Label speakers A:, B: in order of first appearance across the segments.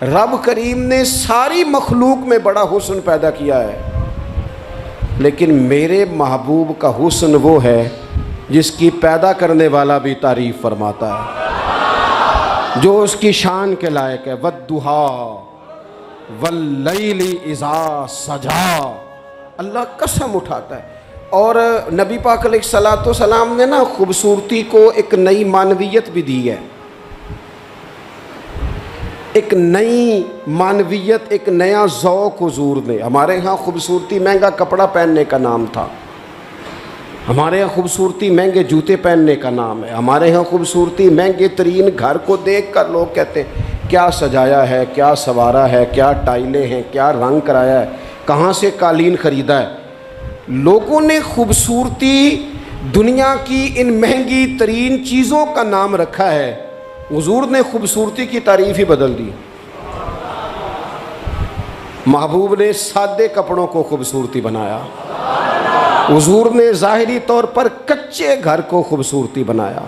A: रब करीम ने सारी मखलूक में बड़ा हुस्न पैदा किया है, लेकिन मेरे महबूब का हुस्न वो है जिसकी पैदा करने वाला भी तारीफ़ फरमाता है, जो उसकी शान के लायक है। वद्दुहा वल्लैली इज़ा सजा, अल्लाह कसम उठाता है। और नबी पाक अलैहिस्सलातु सलाम ने ना खूबसूरती को एक नई मानवियत भी दी है, एक नई मानवियत, एक नया ज़ौक़ हुज़ूर ने। हमारे यहाँ खूबसूरती महंगा कपड़ा पहनने का नाम था, हमारे यहाँ खूबसूरती महंगे जूते पहनने का नाम है, हमारे यहाँ खूबसूरती महंगे तरीन घर को देख कर लोग कहते हैं क्या सजाया है, क्या संवारा है, क्या टाइलें हैं, क्या रंग कराया है, कहाँ से कालीन ख़रीदा है। लोगों ने खूबसूरती दुनिया की इन महंगी तरीन चीज़ों का नाम रखा है, हुज़ूर ने खूबसूरती की तारीफ़ ही बदल दी। महबूब ने सादे कपड़ों को खूबसूरती बनाया, हुज़ूर ने ज़ाहिरी तौर पर कच्चे घर को खूबसूरती बनाया।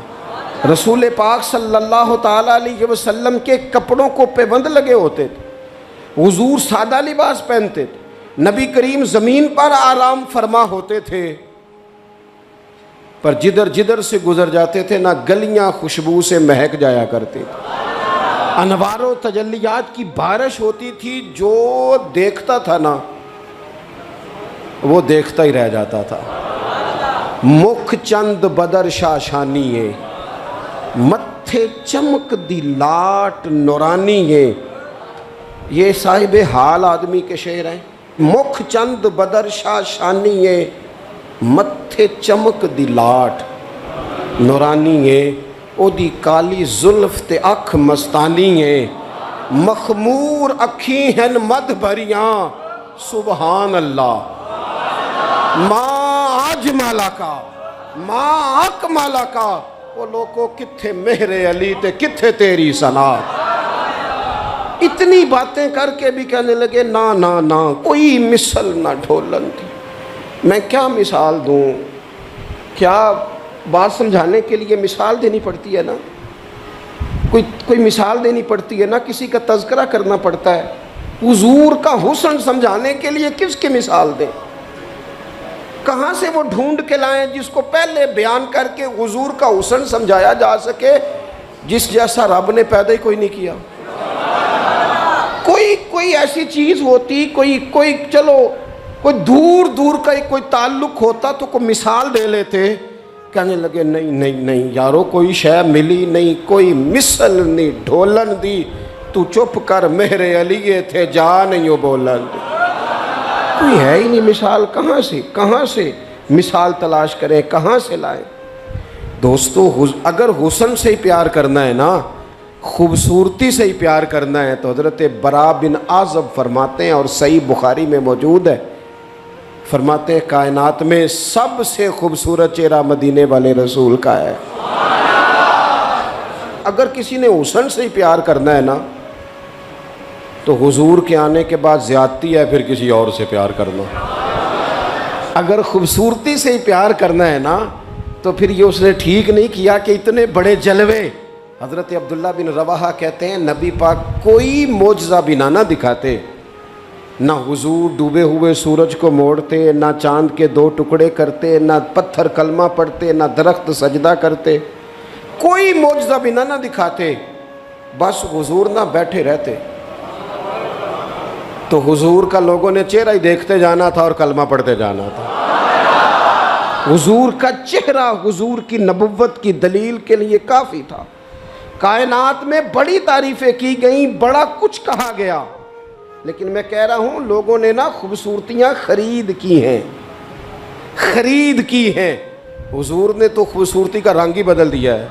A: रसूल पाक सल्लल्लाहु ताला अलैहि वसल्लम के कपड़ों को पेबंद लगे होते थे, हुज़ूर सादा लिबास पहनते थे, नबी करीम ज़मीन पर आराम फरमा होते थे, पर जिधर जिधर से गुजर जाते थे ना गलियां खुशबू से महक जाया करती थी, अनवारो तजल्लियात की बारिश होती थी, जो देखता था ना वो देखता ही रह जाता था। मुख चंद बदर शाशानी मत्थे चमक दी लाट नूरानी है, ये साहिब हाल आदमी के शेर हैं। मुख चंद बदर शाशानी है, मत्थे चमक दी लाट नूरानी है, ओदी काली जुल्फ ते अख मस्तानी है, मखमूर अखी हन मद भरियां सुबहान अल्लाह। माँ आज माला का माँ अक माला का, वो लोगों कित्थे मेहरे अली ते कित्थे तेरी सना। इतनी बातें करके भी कहने लगे ना ना ना कोई मिसल ना ढोलन थी। मैं क्या मिसाल दूँ, क्या बात समझाने के लिए मिसाल देनी पड़ती है ना, कोई मिसाल देनी पड़ती है ना, किसी का तज़किरा करना पड़ता है। हुज़ूर का हुस्न समझाने के लिए किसकी मिसाल दें, कहाँ से वो ढूंढ के लाएं जिसको पहले बयान करके हुज़ूर का हुस्न समझाया जा सके, जिस जैसा रब ने पैदा ही कोई नहीं किया। कोई ऐसी चीज़ होती, कोई चलो कोई दूर दूर का कोई ताल्लुक़ होता तो कोई मिसाल दे लेते। कहने लगे नहीं नहीं नहीं यारो, कोई शय मिली नहीं, कोई मिसल नहीं ढोलन दी, तू चुप कर मेरे अलिये थे जा नहीं हो बोलन। कोई है ही नहीं मिसाल, कहाँ से मिसाल तलाश करें, कहाँ से लाएं। दोस्तों अगर हुस्न से ही प्यार करना है ना, खूबसूरती से ही प्यार करना है, तो हज़रत बरा बिन आज़ब फरमाते हैं, और सही बुखारी में मौजूद है, फरमाते हैं कायनात में सबसे खूबसूरत चेहरा मदीने वाले रसूल का है। अगर किसी ने हुस्न से ही प्यार करना है ना, तो हुजूर के आने के बाद ज़्यादती है फिर किसी और से प्यार करना। अगर खूबसूरती से ही प्यार करना है ना, तो फिर ये उसने ठीक नहीं किया कि इतने बड़े जलवे। हज़रत अब्दुल्ला बिन रवाहा कहते हैं नबी पाक कोई मोजज़ा बिना ना दिखाते, ना हुजूर डूबे हुए सूरज को मोड़ते, ना चांद के दो टुकड़े करते, ना पत्थर कलमा पढ़ते, ना दरख्त सजदा करते, कोई मोजज़ा बिना ना दिखाते, बस हुजूर ना बैठे रहते। तो हुजूर का लोगों ने चेहरा ही देखते जाना था और कलमा पढ़ते जाना था। हुजूर का चेहरा हुजूर की नबुव्वत की दलील के लिए काफ़ी था। कायनात में बड़ी तारीफ़ें की गई, बड़ा कुछ कहा गया, लेकिन मैं कह रहा हूँ लोगों ने ना खूबसूरतियाँ खरीद की हैं। हुजूर ने तो खूबसूरती का रंग ही बदल दिया है,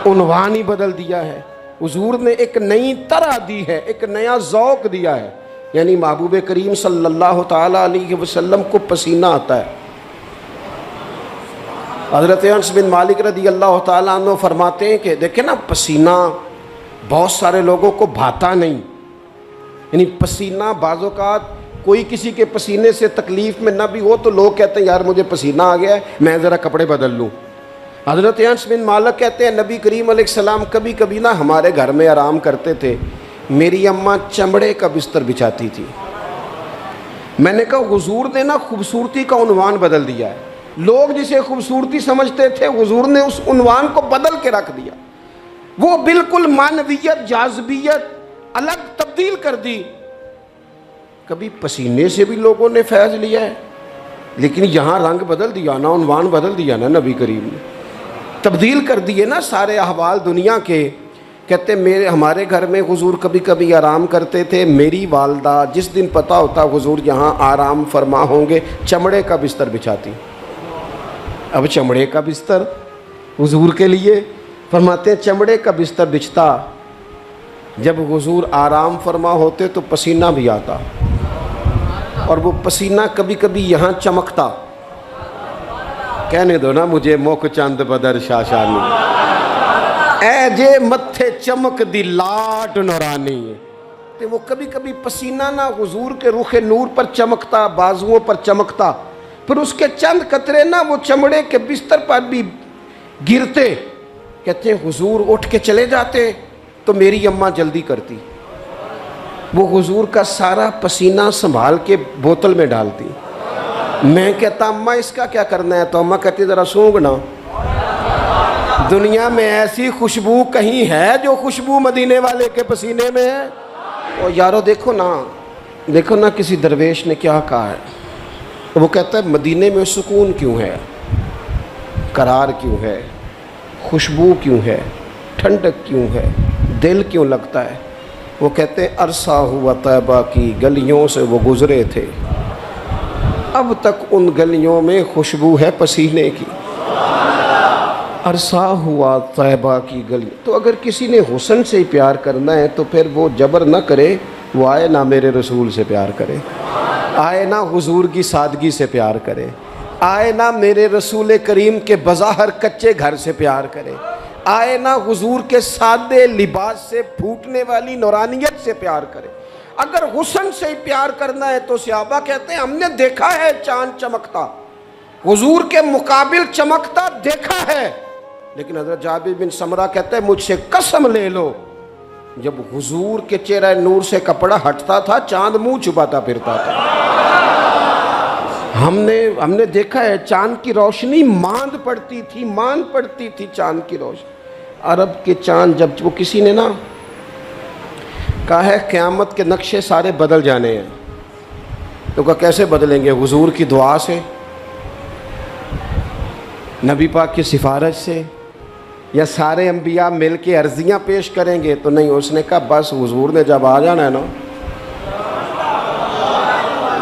A: उन्वान ही बदल दिया है। हुजूर ने एक नई तरह दी है, एक नया ज़ौक़ दिया है। यानी महबूब करीम सल्लल्लाहु ताला अलैहि वसल्लम को पसीना आता है। हज़रत अनस बिन मालिक रज़ी अल्लाह ताला अन्हु फरमाते हैं कि देखें ना, पसीना बहुत सारे लोगों को भाता नहीं। यानी पसीना बाज़ औक़ात कोई किसी के पसीने से तकलीफ़ में ना भी हो तो लोग कहते हैं यार मुझे पसीना आ गया है, मैं ज़रा कपड़े बदल लूँ। हज़रत अनस बिन मालिक कहते हैं नबी करीम अलैहिस्सलाम कभी कभी ना हमारे घर में आराम करते थे, मेरी अम्मा चमड़े का बिस्तर बिछाती थी। मैंने कहा हुजूर ने ना खूबसूरती का उन्वान बदल दिया है। लोग जिसे खूबसूरती समझते थे हुजूर ने उस उन्वान को बदल के रख दिया। वो बिल्कुल मानवियत जाज़बियत अलग तब्दील कर दी। कभी पसीने से भी लोगों ने फैज़ लिया है, लेकिन यहाँ रंग बदल दिया ना, उन्वान बदल दिया ना, नबी करीम ने तब्दील कर दिए ना सारे अहवाल दुनिया के। कहते हमारे घर में हुजूर कभी कभी आराम करते थे। मेरी वालदा जिस दिन पता होता हुजूर यहाँ आराम फरमा होंगे, चमड़े का बिस्तर बिछाती। अब चमड़े का बिस्तर हुजूर के लिए, फरमाते हैं चमड़े का बिस्तर बिछता, जब हुजूर आराम फरमा होते तो पसीना भी आता, और वो पसीना कभी कभी यहाँ चमकता। कहने दो ना मुझे मुख चंद बदर शाशानी, ऐ जे मत्थे चमक दी लाट नौरानी। तो वो कभी कभी पसीना ना हुजूर के रुखे नूर पर चमकता, बाजुओं पर चमकता, फिर उसके चंद कतरे ना वो चमड़े के बिस्तर पर भी गिरते। कहते हैं हुजूर उठ के चले जाते तो मेरी अम्मा जल्दी करती, वो हुजूर का सारा पसीना संभाल के बोतल में डालती। मैं कहता अम्मा इसका क्या करना है, तो अम्मा कहती ज़रा सूंघना, दुनिया में ऐसी खुशबू कहीं है जो खुशबू मदीने वाले के पसीने में है। और यारो देखो ना किसी दरवेश ने क्या कहा है। वो कहता है मदीने में सुकून क्यों है, करार क्यों है, खुशबू क्यों है, ठंडक क्यों है, दिल क्यों लगता है। वो कहते हैं अरसा हुआ तैबा की गलियों से वो गुज़रे थे, अब तक उन गलियों में खुशबू है पसीने की। अरसा हुआ तैबा की गली। तो अगर किसी ने हुस्न से ही प्यार करना है तो फिर वो जबर न करे, वो आए ना मेरे रसूल से प्यार करे, आए ना हुजूर की सादगी से प्यार करे, आए ना मेरे रसूल करीम के बज़ाहर कच्चे घर से प्यार करे, आए ना हुजूर के सादे लिबास से फूटने वाली नौरानियत से प्यार करे। अगर हुस्न से ही प्यार करना है तो सहाबा कहते हैं हमने देखा है चांद चमकता, हुजूर के मुकाबिल चमकता देखा है। लेकिन हज़रत जाबिर बिन समरा कहते हैं मुझसे कसम ले लो, जब हुजूर के चेहरे नूर से कपड़ा हटता था चांद मुंह छुपाता फिरता था। हमने देखा है चांद की रोशनी मांद पड़ती थी चांद की रोशनी। अरब के चांद जब वो किसी ने ना कहा है क़यामत के नक्शे सारे बदल जाने हैं, तो कहा कैसे बदलेंगे, हुजूर की दुआ से, नबी पाक की सिफारिश से, या सारे अंबिया मिल के अर्जियाँ पेश करेंगे। तो नहीं, उसने कहा बस हुजूर ने जब आ जाना है ना,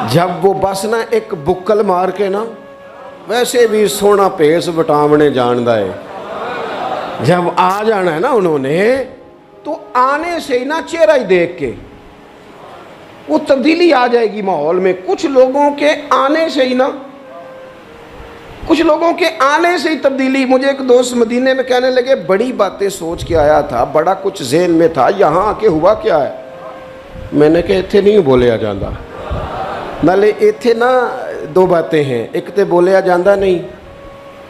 A: जब वो बस ना एक बुक्कल मार के ना, वैसे भी सोना पेस बटावने जानदा है, जब आ जाना है ना उन्होंने, तो आने से ही ना चेहरा ही देख के वो तब्दीली आ जाएगी माहौल में। कुछ लोगों के आने से ही तब्दीली। मुझे एक दोस्त मदीने में कहने लगे बड़ी बातें सोच के आया था, बड़ा कुछ ज़हन में था, यहाँ आके हुआ क्या है। मैंने कहा इत्थे नहीं बोलिया जाता, नाले इत्थे ना दो बातें हैं, एक तो बोलिया जाता नहीं,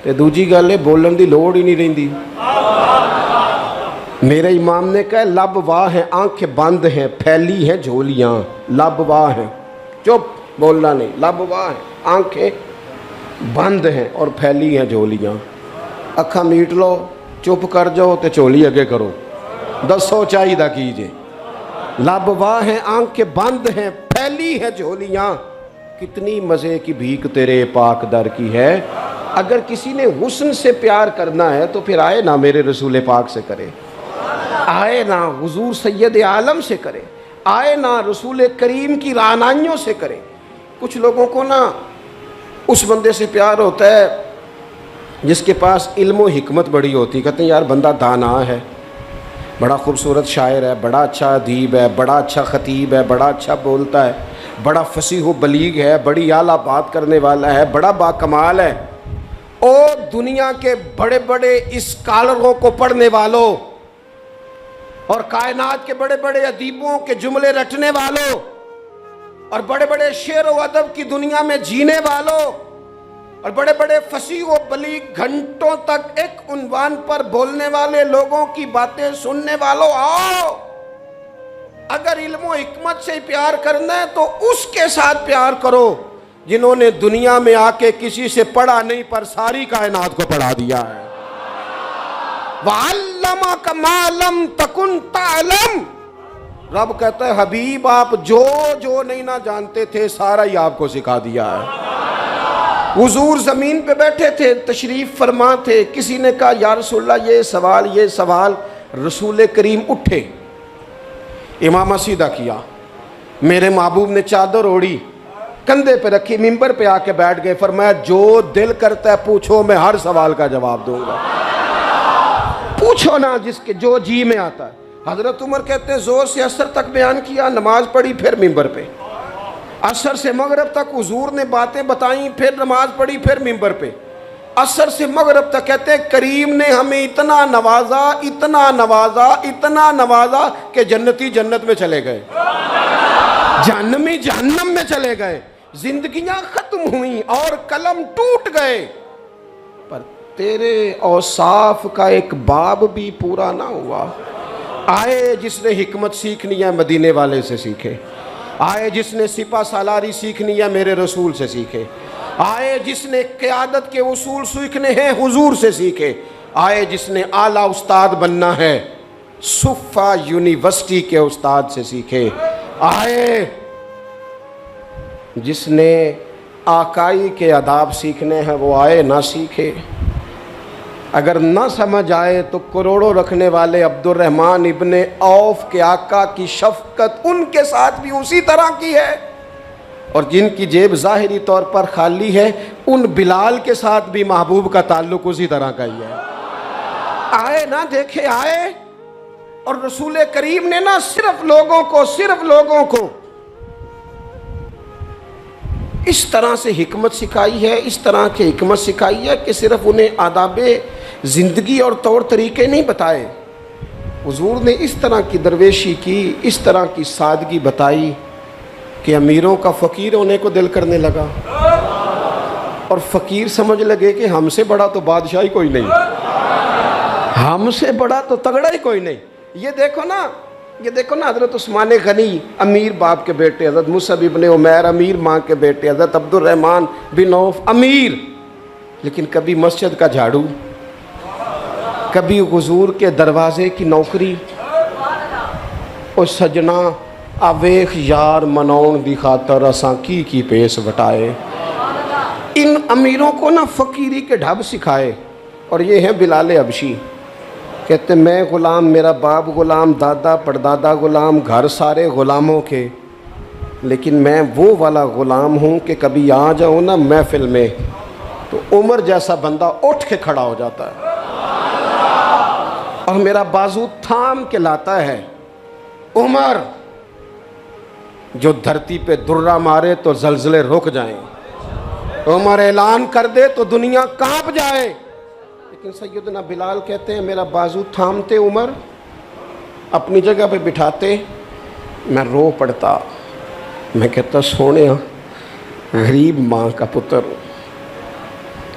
A: तो दूजी गल है बोलन की लोड़ ही नहीं रही। मेरे इमाम ने कहा लब वाह हैं, आंखें बंद हैं, फैली हैं झोलियाँ, लब वाह हैं, चुप बोलना नहीं, लब वाह हैं, आंखें बंद हैं और फैली हैं झोलियाँ। अखा मीट लो, चुप कर जाओ तो झोली अगे करो, दसो चाहिदा कीजिए। लब वाह हैं, आंखें बंद हैं, फैली हैं झोलियाँ, कितनी मज़े की भीख तेरे पाक दर की है। अगर किसी ने हुस्न से प्यार करना है तो फिर आए ना मेरे रसूल पाक से करे, आए ना हुजूर सैयद आलम से करे, आए ना रसूल करीम की रानाइयों से करे। कुछ लोगों को ना उस बंदे से प्यार होता है जिसके पास इल्म व हिकमत बड़ी होती। कहते हैं यार बंदा दाना है, बड़ा खूबसूरत शायर है, बड़ा अच्छा अदीब है, बड़ा अच्छा ख़तीब है, बड़ा अच्छा बोलता है, बड़ा फसीह व बलीग है, बड़ी आला बात करने वाला है, बड़ा बाकमाल है। ओ दुनिया के बड़े बड़े स्कॉलरों को पढ़ने वालों और कायनात के बड़े बड़े अदीबों के जुमले रटने वालों और बड़े बड़े शेर व अदब की दुनिया में जीने वालों और बड़े बड़े फसीह व बलीग घंटों तक एक उन्वान पर बोलने वाले लोगों की बातें सुनने वालों, आओ अगर इल्म हिकमत से प्यार करना है तो उसके साथ प्यार करो जिन्होंने दुनिया में आके किसी से पढ़ा नहीं पर सारी कायनात को पढ़ा दिया है। वअल्लमा मा लम तकुन तालम। रब कहता है हबीब आप जो जो नहीं ना जानते थे सारा ही आपको सिखा दिया है। हुजूर जमीन पे बैठे थे, तशरीफ फरमा थे, किसी ने कहा या रसूलल्लाह ये सवाल। रसूल करीम उठे, इमामा सीधा किया, मेरे महबूब ने चादर ओढ़ी, कंधे पे रखी, मिंबर पे आके बैठ गए, फरमाया जो दिल करता है पूछो, मैं हर सवाल का जवाब दूंगा। पूछो ना जिसके जो जी में आता है। हजरत उमर कहते हैं जोर से असर तक बयान किया, नमाज पढ़ी, फिर मिंबर पे। असर से मगरब तक हुजूर ने बातें बताई, फिर नमाज पढ़ी, फिर मिंबर पे। असर से मगरब तक कहते हैं करीम ने हमें इतना नवाजा कि जन्नती जन्नत में चले गए, जहन्नमी जहन्नम में चले गए, जिंदगियां खत्म हुई और कलम टूट गए, पर तेरे औसाफ का एक बाब भी पूरा ना हुआ। आए जिसने हिकमत सीखनी है मदीने वाले से सीखे, आए जिसने सिपा सालारी सीखनी है मेरे रसूल से सीखे, आए जिसने क़यादत के उसूल सीखने हैं हुजूर से सीखे, आए जिसने आला उस्ताद बनना है सुफ़ा यूनिवर्सिटी के उस्ताद से सीखे, आए जिसने आकाई के अदाब सीखने हैं वो आए ना सीखे। अगर ना समझ आए तो करोड़ों रखने वाले अब्दुर्रहमान इब्ने औफ के आका की शफकत उनके साथ भी उसी तरह की है, और जिनकी जेब ज़ाहिरी तौर पर खाली है उन बिलाल के साथ भी महबूब का ताल्लुक उसी तरह का ही है। आए ना देखे, आए, और रसूल करीम ने ना सिर्फ लोगों को इस तरह से हिकमत सिखाई है, इस तरह की हिकमत सिखाई है कि सिर्फ उन्हें आदाबे ज़िंदगी और तौर तरीके नहीं बताए, हुजूर ने इस तरह की दरवेशी की, इस तरह की सादगी बताई कि अमीरों का फ़कीर होने को दिल करने लगा, और फ़कीर समझ लगे कि हमसे बड़ा तो बादशाही कोई नहीं, हमसे बड़ा तो तगड़ा ही कोई नहीं। ये देखो ना हज़रत उस्मान गनी अमीर बाप के बेटे, हज़रत मुसअब इब्ने उमैर अमीर माँ के बेटे, हज़रत अब्दुर्रहमान बिन औफ अमीर, लेकिन कभी मस्जिद का झाड़ू, कभी हुजूर के दरवाजे की नौकरी। और सजना आवेख यार मनौन दी खातर असां की पेश वटाए। इन अमीरों को ना फ़कीरी के ढब सिखाए। और ये हैं बिलाल हबशी, कहते मैं ग़ुलाम, मेरा बाप ग़ुलाम, दादा परदादा ग़ुलाम, घर सारे ग़ुलामों के, लेकिन मैं वो वाला ग़ुलाम हूँ कि कभी आ जाऊँ ना महफिल में तो उमर जैसा बंदा उठ के खड़ा हो जाता है और मेरा बाजू थाम के लाता है। उमर जो धरती पे दुर्रा मारे तो जलजले रुक जाएं, उमर ऐलान कर दे तो दुनिया कांप जाए। लेकिन सैयदना बिलाल कहते हैं मेरा बाजू थामते उमर, अपनी जगह पे बिठाते, मैं रो पड़ता। मैं कहता सोने गरीब माँ का पुत्र,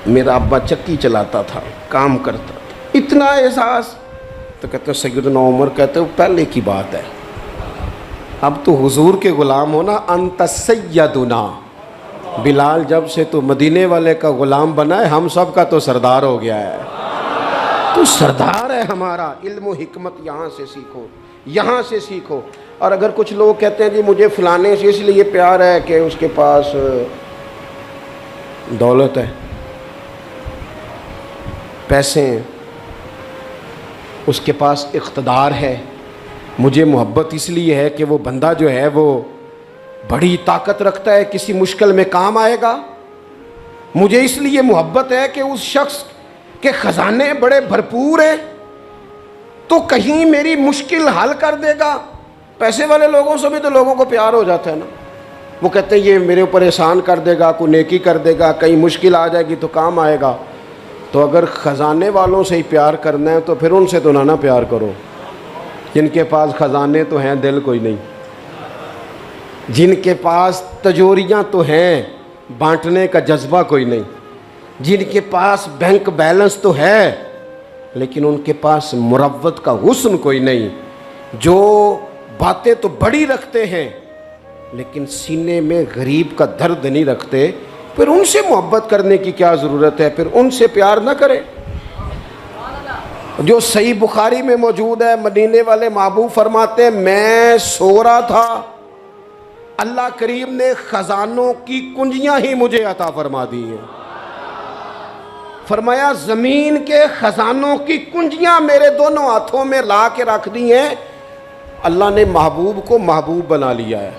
A: मेरा अब्बा चक्की चलाता था, काम करता था, इतना एहसास। तो कहते सैयदना उमर कहते वो पहले की बात है, अब तो हुजूर के ग़ुलाम हो ना। अंत सैयदुना बिलाल, जब से तो मदीने वाले का ग़ुलाम बना है हम सब का तो सरदार हो गया है, तो सरदार है हमारा। इल्म हिकमत यहाँ से सीखो, यहाँ से सीखो। और अगर कुछ लोग कहते हैं जी मुझे फ़लाने से इसलिए प्यार है कि उसके पास दौलत है, पैसे हैं, उसके पास इक़्तिदार है, मुझे मोहब्बत इसलिए है कि वो बंदा जो है वो बड़ी ताकत रखता है, किसी मुश्किल में काम आएगा, मुझे इसलिए मोहब्बत है कि उस शख्स के ख़जाने बड़े भरपूर हैं तो कहीं मेरी मुश्किल हल कर देगा। पैसे वाले लोगों से भी तो लोगों को प्यार हो जाता है ना, वो कहते हैं ये मेरे ऊपर एहसान कर देगा, कोई नेकी कर देगा, कहीं मुश्किल आ जाएगी तो काम आएगा। तो अगर ख़जाने वालों से ही प्यार करना है तो फिर उनसे तो ना प्यार करो जिनके पास ख़जाने तो हैं दिल कोई नहीं, जिनके पास तजोरियाँ तो हैं बांटने का जज्बा कोई नहीं, जिनके पास बैंक बैलेंस तो है लेकिन उनके पास मुरव्वत का हुस्न कोई नहीं, जो बातें तो बड़ी रखते हैं लेकिन सीने में गरीब का दर्द नहीं रखते, फिर उनसे मोहब्बत करने की क्या ज़रूरत है? फिर उनसे प्यार ना करें। जो सही बुखारी में मौजूद है, मदीने वाले महबूब फरमाते हैं, मैं सो रहा था, अल्लाह करीम ने खजानों की कुंजियां ही मुझे अता फरमा दी हैं। फरमाया ज़मीन के खजानों की कुंजियां मेरे दोनों हाथों में ला के रख दी हैं। अल्लाह ने महबूब को महबूब बना लिया है,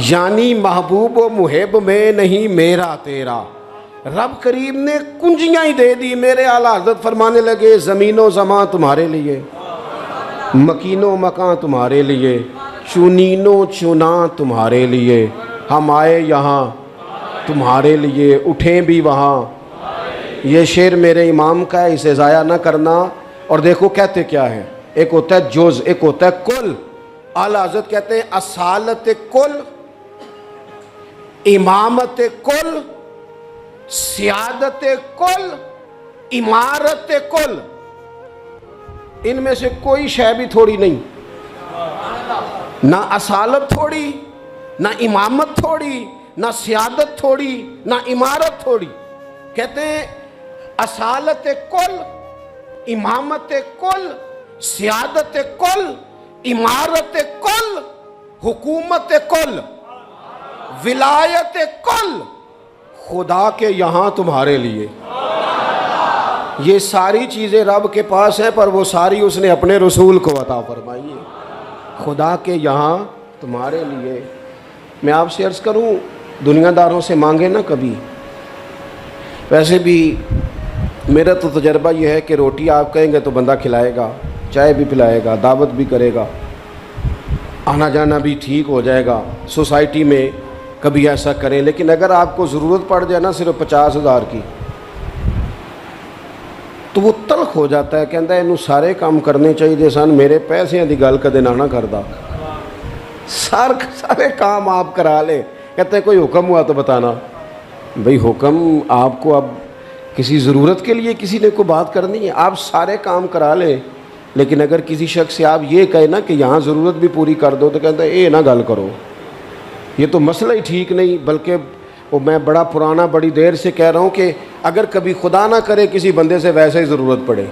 A: यानी महबूब व मुहिब में नहीं मेरा तेरा। रब करीम ने कुंजियां ही दे दी। मेरे आला हज़रत फरमाने लगे, ज़मीनो ज़मां तुम्हारे लिए, मकीनो मकां तुम्हारे लिए, चुनीनो चुना तुम्हारे लिए, हम आए यहाँ तुम्हारे लिए, उठें भी वहाँ। ये शेर मेरे इमाम का है, इसे ज़ाया ना करना। और देखो कहते क्या है, एक होता है जुज़, एक होता है कुल। आला हज़रत कहते हैं असालत कुल, इमामत कुल, सियादत कुल, इमारत कुल। इनमें से कोई शय भी थोड़ी नहीं, ना असालत थोड़ी, ना इमामत थोड़ी, ना सियादत थोड़ी, ना इमारत थोड़ी। कहते हैं असालत कुल, इमामत कुल, सियादत कुल, इमारत कुल, हुकूमत कुल, विलायत कुल, खुदा के यहाँ तुम्हारे लिए। ये सारी चीज़ें रब के पास हैं, पर वो सारी उसने अपने रसूल को अता फरमाई है। खुदा के यहाँ तुम्हारे लिए। मैं आपसे अर्ज़ करूँ, दुनियादारों से मांगे ना कभी। वैसे भी मेरा तो तजर्बा ये है कि रोटी आप कहेंगे तो बंदा खिलाएगा, चाय भी पिलाएगा, दावत भी करेगा, आना जाना भी ठीक हो जाएगा। सोसाइटी में कभी ऐसा करें, लेकिन अगर आपको ज़रूरत पड़ जाए ना सिर्फ 50,000 की, तो वो तलख हो जाता है। कहता है इनू सारे काम करने चाहिए सन, मेरे पैसों की गल कदे ना करदा, सारे काम आप करा ले। कहते हैं कोई हुक्म हुआ तो बताना। भाई हुक्म आपको अब किसी ज़रूरत के लिए किसी ने को बात करनी है, आप सारे काम करा ले। लेकिन अगर किसी शख्स से आप ये कहे ना कि यहाँ ज़रूरत भी पूरी कर दो, तो कहता है ये ना गल करो, ये तो मसला ही ठीक नहीं। बल्कि वो मैं बड़ा पुराना बड़ी देर से कह रहा हूँ कि अगर कभी खुदा ना करे किसी बंदे से वैसे ही ज़रूरत पड़े,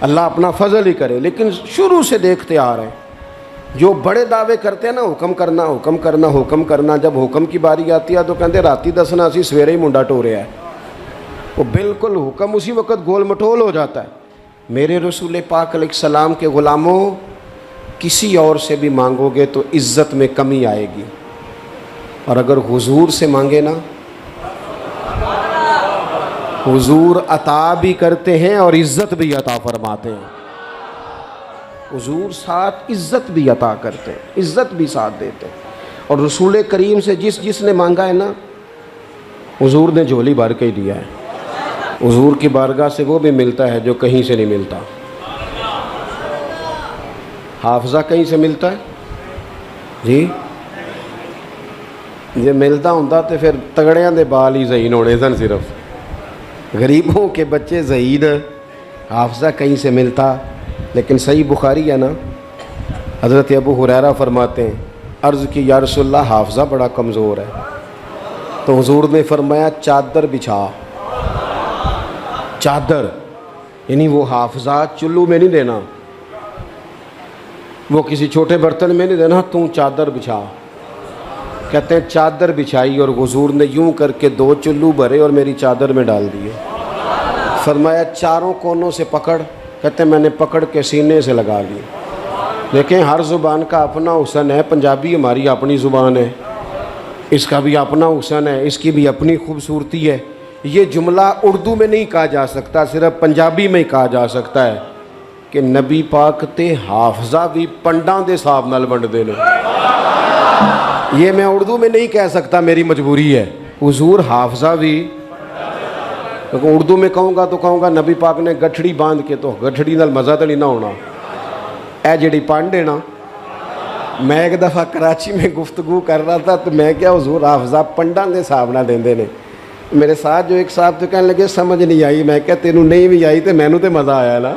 A: अल्लाह अपना फजल ही करे। लेकिन शुरू से देखते आ रहे हैं जो बड़े दावे करते हैं ना, हुक्म करना हुक्म करना हुक्म करना, जब हुक्म की बारी आती है तो कहते राती दसना असी सवेरे ही मुंडा टोरिया है। वो बिल्कुल हुक्म उसी वक्त गोल मटोल हो जाता है। मेरे रसूल पाक अलैहिस्सलाम के ग़ुलामों, किसी और से भी मांगोगे तो इज़्ज़त में कमी आएगी, और अगर हुजूर से मांगे ना, हुजूर अता भी करते हैं और इज़्ज़त भी अता फरमाते हैं। हुजूर साथ इज़्ज़त भी अता करते हैं, इज़्ज़त भी साथ देते हैं। और रसूल करीम से जिसने मांगा है ना, हुजूर ने झोली भर के ही दिया है। हुजूर की बारगाह से वो भी मिलता है जो कहीं से नहीं मिलता। हाफजा कहीं से मिलता है जी, जे मिलता होंदा तो फिर तगड़ियां दे बाल ही ज़हीन होने सन, सिर्फ गरीबों के बच्चे ज़हीन। हाफजा कहीं से मिलता। लेकिन सही बुखारी है ना, हज़रत अबू हुरैरा फरमाते हैं, अर्ज़ की या रसूलल्लाह हाफजा बड़ा कमज़ोर है। तो हुजूर ने फरमाया चादर बिछा। चादर यानी वो हाफजा चुल्लू में नहीं देना, वो किसी छोटे बर्तन में नहीं देना, तू चादर बिछा। कहते हैं चादर बिछाई और हुजूर ने यूं करके 2 चुल्लू भरे और मेरी चादर में डाल दिए। फरमाया चारों कोनों से पकड़। कहते हैं मैंने पकड़ के सीने से लगा ली। देखें हर ज़ुबान का अपना हुस्न है। पंजाबी हमारी अपनी ज़ुबान है, इसका भी अपना हुस्न है, इसकी भी अपनी खूबसूरती है। ये जुमला उर्दू में नहीं कहा जा सकता, सिर्फ पंजाबी में ही कहा जा सकता है कि नबी पाक ते हाफजा भी पंडा दे हिसाब नाल वंडदे ने। ये मैं उर्दू में नहीं कह सकता, मेरी मजबूरी है। हुजूर हाफजा भी, तो उर्दू में कहूँगा तो कहूँगा नबी पाक ने गठड़ी बांध के, तो गठड़ी नाल मज़ा तो नहीं ना होना। ए जिहड़ी पंड है ना, मैं एक दफ़ा कराची में गुफ्तगू कर रहा था तो मैं क्या हुजूर हाफजा पंडा के हिसाब नाल देंदे ने। मेरे साथ जो एक साहब तो कहने लगे समझ नहीं आई। मैं क्या तेनू नहीं भी आई तो मैनू तो मज़ा आया ना।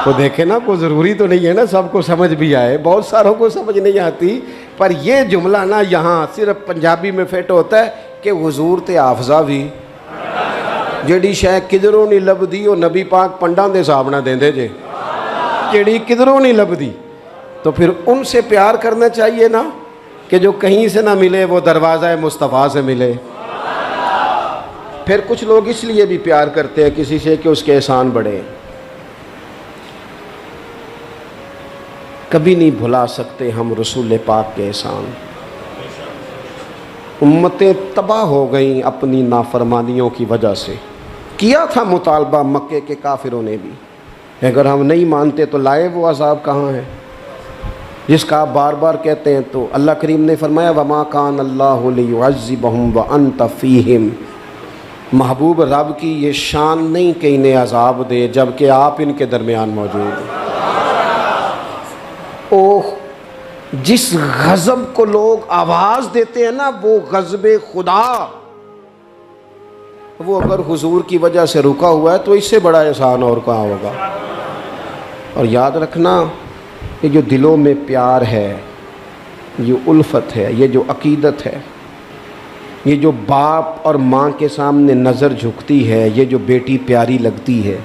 A: तो देखे ना, कोई ज़रूरी तो नहीं है ना सबको समझ भी आए, बहुत सारों को समझ नहीं आती, पर ये जुमला ना यहाँ सिर्फ पंजाबी में फिट होता है कि हुजूर ते हाफजा भी ਜਿਹੜੀ शै किधरों नहीं लभदी वो नबी पाक पंडा के हिसाब नाल देंदे जे, ਜਿਹੜੀ किधरों नहीं लभदी। तो फिर उनसे प्यार करना चाहिए ना, कि जो कहीं से ना मिले वो दरवाज़ा मुस्तफ़ा से मिले। फिर कुछ लोग इसलिए भी प्यार करते हैं किसी से कि उसके एहसान बढ़े। कभी नहीं भुला सकते हम रसूल पाक के एहसान। उम्मतें तबाह हो गईं अपनी नाफरमानियों की वजह से। किया था मुतालबा मक्के के काफिरों ने भी, अगर हम नहीं मानते तो लाए वो अजाब कहाँ है जिसका आप बार बार कहते हैं। तो अल्लाह करीम ने फरमाया वमा कान अल्लाहु लियुअज़्ज़िबहुम व अंत फ़ीहिम। महबूब रब की ये शान नहीं कि इन्हें अजाब दे जबकि आप इनके दरमियान मौजूद हैं। ओह, जिस गज़ब को लोग आवाज़ देते हैं ना, वो गज़ब खुदा, वो अगर हुजूर की वजह से रुका हुआ है तो इससे बड़ा एहसान और कहाँ होगा। और याद रखना, ये जो दिलों में प्यार है, ये उल्फत है, ये जो अकीदत है, ये जो बाप और माँ के सामने नज़र झुकती है, ये जो बेटी प्यारी लगती है,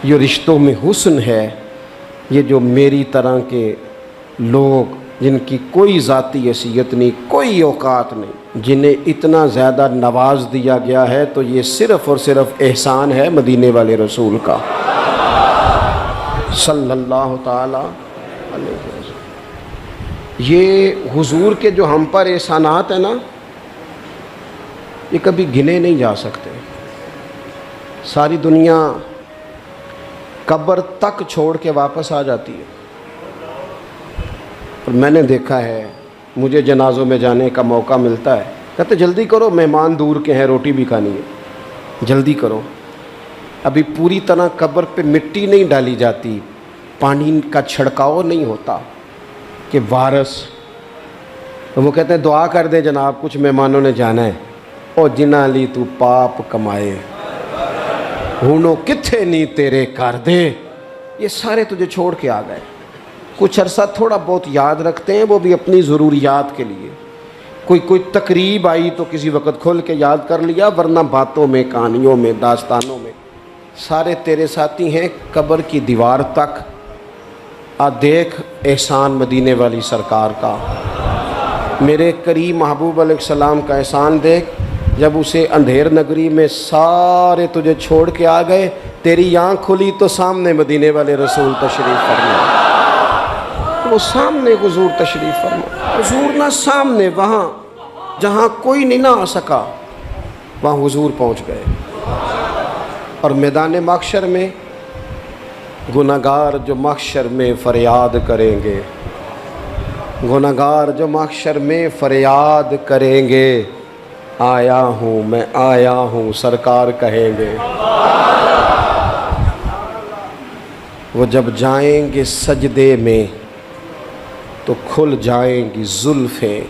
A: ये रिश्तों में हुस्न है, ये जो मेरी तरह के लोग जिनकी कोई ज़ाती हैसियत नहीं, कोई औकात नहीं, जिन्हें इतना ज़्यादा नवाज दिया गया है, तो ये सिर्फ़ और सिर्फ एहसान है मदीने वाले रसूल का सल्लल्लाहु ताला अलैहि वसल्लम। ये हुजूर के जो हम पर एहसानात हैं ना, ये कभी गिने नहीं जा सकते। सारी दुनिया कब्र तक छोड़ के वापस आ जाती है। और मैंने देखा है, मुझे जनाज़ों में जाने का मौका मिलता है, कहते जल्दी करो, मेहमान दूर के हैं, रोटी भी खानी है, जल्दी करो। अभी पूरी तरह कब्र पे मिट्टी नहीं डाली जाती, पानी का छिड़काव नहीं होता कि वारस। तो वो कहते हैं दुआ कर दे जनाब, कुछ मेहमानों ने जाना है। और जिन्ना ली तू पाप कमाए हुणों किथे नहीं तेरे कर दे, ये सारे तुझे छोड़ के आ गए। कुछ अरसा थोड़ा बहुत याद रखते हैं, वो भी अपनी ज़रूरियात के लिए। कोई तकरीब आई तो किसी वक़्त खोल के याद कर लिया, वरना बातों में, कहानियों में, दास्तानों में सारे तेरे साथी हैं कब्र की दीवार तक। आ देख एहसान मदीने वाली सरकार का, मेरे करीम महबूब अलैहिस्सलाम का एहसान देख। जब उसे अंधेर नगरी में सारे तुझे छोड़ के आ गए, तेरी आँख खुली तो सामने मदीने वाले रसूल तशरीफ़ फरमा। वो सामने हुजूर तशरीफ़ फरमा, हुजूर ना सामने, वहाँ जहाँ कोई नहीं ना आ सका, वहाँ हुजूर पहुँच गए। और मैदान महशर में गुनाहगार जो महशर में फरियाद करेंगे, गुनाहगार जो महशर में फरियाद करेंगे, आया हूँ मैं आया हूँ सरकार कहेंगे। वो जब जाएंगे सजदे में तो खुल जाएंगी जुल्फ़ें,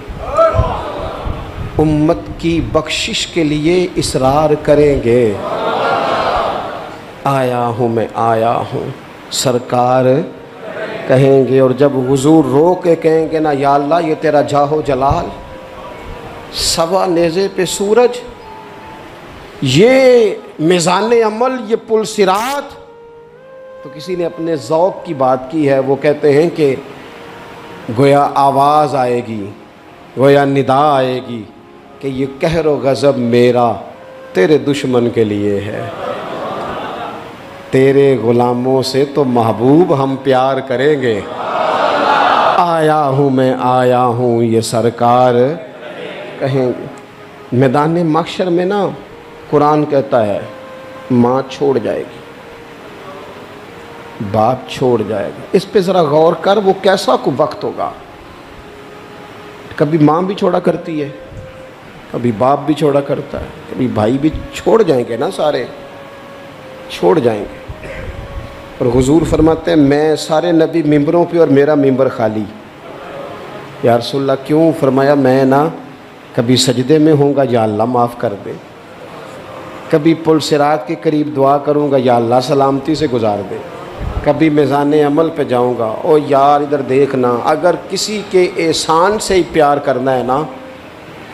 A: उम्मत की बख्शिश के लिए इसरार करेंगे। आया हूँ मैं आया हूँ सरकार कहेंगे। और जब हुजूर रो के कहेंगे ना, या अल्लाह ये तेरा जाहो जलाल, सवा नेज़े पे सूरज, ये मिज़ान अमल, ये पुल सिरात। तो किसी ने अपने ज़ौक़ की बात की है, वो कहते हैं कि गोया आवाज़ आएगी, गोया निदा आएगी कि ये कहर व गज़ब मेरा तेरे दुश्मन के लिए है। तेरे ग़ुलामों से तो महबूब हम प्यार करेंगे। आया हूँ मैं आया हूँ ये सरकार कहेंगे। मैदान महशर में ना कुरान कहता है माँ छोड़ जाएगी, बाप छोड़ जाएगा। इस पे ज़रा गौर कर, वो कैसा को वक्त होगा। कभी माँ भी छोड़ा करती है, कभी बाप भी छोड़ा करता है, कभी भाई भी छोड़ जाएंगे ना, सारे छोड़ जाएंगे। और हुजूर फरमाते हैं मैं सारे नबी मिंबरों पे और मेरा मिंबर खाली। या रसूलल्लाह क्यों? फरमाया मैं ना कभी सजदे में होऊंगा, या अल्लाह माफ़ कर दे, कभी पुल सिरात के करीब दुआ करूंगा, या अल्लाह सलामती से गुजार दे। कभी मिज़ान अमल पे जाऊंगा, ओ यार इधर देखना, अगर किसी के एहसान से ही प्यार करना है ना,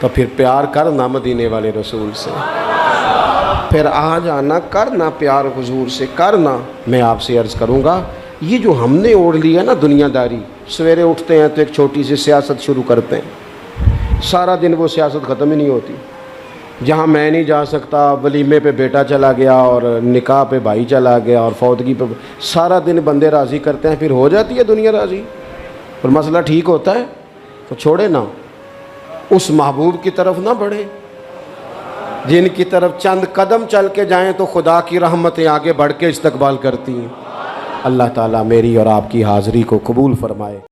A: तो फिर प्यार करना मदीने वाले रसूल से, फिर आ जाना करना प्यार हुजूर से करना। मैं आपसे अर्ज़ करूंगा, ये जो हमने ओढ़ लिया ना दुनियादारी, सवेरे उठते हैं तो एक छोटी सी सियासत शुरू करते हैं, सारा दिन वो सियासत ख़त्म ही नहीं होती। जहाँ मैं नहीं जा सकता, वलीमे पे बेटा चला गया और निकाह पे भाई चला गया और फौतगी पे, सारा दिन बंदे राज़ी करते हैं, फिर हो जाती है दुनिया राज़ी और मसला ठीक होता है। तो छोड़े ना, उस महबूब की तरफ ना बढ़े जिनकी तरफ चंद कदम चल के जाएं तो खुदा की रहमतें आगे बढ़ के इस्तकबाल करती हैं। अल्लाह ताला मेरी और आपकी हाज़िरी को कबूल फरमाए।